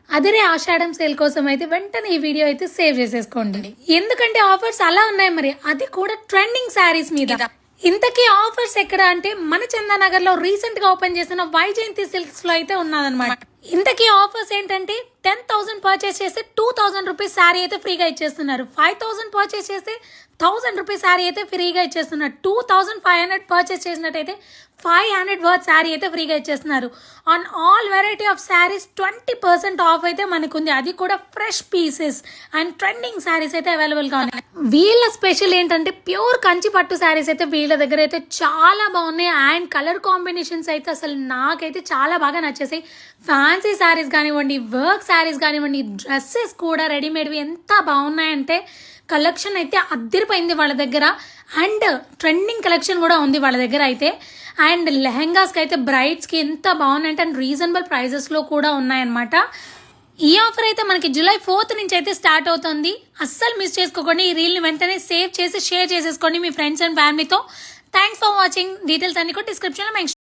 అదే ఆషాఢం సేల్ కోసం అయితే వెంటనే ఈ వీడియో అయితే సేవ్ చేసేసుకోండి. ఎందుకంటే ఆఫర్స్ అలా ఉన్నాయి మరి, అది కూడా ట్రెండింగ్ శారీస్ మీద. ఇంతకీ ఆఫర్స్ ఎక్కడ అంటే మన చందానగర్ లో రీసెంట్ గా ఓపెన్ చేసిన వైజయంతి సిల్క్స్ లో అయితే ఉన్నదన్నమాట. ఇంతకీ ఆఫర్స్ ఏంటంటే 10,000 పర్చేస్ చేస్తే 2,000 రూపీస్ శారీ అయితే ఫ్రీగా ఇచ్చేస్తున్నారు. 5,000 పర్చేస్ చేస్తే 1,000 రూపీస్ శారీ అయితే ఫ్రీగా ఇచ్చేస్తున్నారు. 2,500 పర్చేస్ చేసినట్టయితే 500 వర్త్ శారీ అయితే ఫ్రీగా ఇచ్చేస్తున్నారు. On all variety of saris 20% of అయితే మనకు ఉంది. అది కూడా fresh pieces and trending saris అయితే అవైలబుల్గా ఉన్నాయి. వీళ్ళ స్పెషల్ ఏంటంటే ప్యూర్ కంచి పట్టు శారీస్ అయితే వీళ్ళ దగ్గర అయితే చాలా బాగున్నాయి. అండ్ కలర్ కాంబినేషన్స్ అయితే అసలు నాకైతే చాలా బాగా నచ్చేసాయి. ఫ్యాన్సీ శారీస్ కానివ్వండి, వర్క్ శారీస్ కానివ్వండి, డ్రెస్సెస్ కూడా రెడీమేడ్వి ఎంత బాగున్నాయంటే కలెక్షన్ అయితే అద్దరిపోయింది వాళ్ళ దగ్గర. అండ్ ట్రెండింగ్ కలెక్షన్ కూడా ఉంది వాళ్ళ దగ్గర అయితే. అండ్ లెహెంగాస్కి అయితే బ్రైడ్స్కి ఎంత బాగున్నాయంటే అండ్ రీజనబుల్ ప్రైజెస్లో కూడా ఉన్నాయన్నమాట. ఈ ఆఫర్ అయితే మనకి జూలై 4th నుంచి అయితే స్టార్ట్ అవుతుంది. అస్సలు మిస్ చేసుకోకండి. ఈ రీల్ని వెంటనే సేవ్ చేసి షేర్ చేసేసుకోండి మీ ఫ్రెండ్స్ అండ్ ఫ్యామిలీతో. Thanks for watching. డీటెయిల్స్ అన్ని కూడా డిస్క్రిప్షన్లో మెన్షన్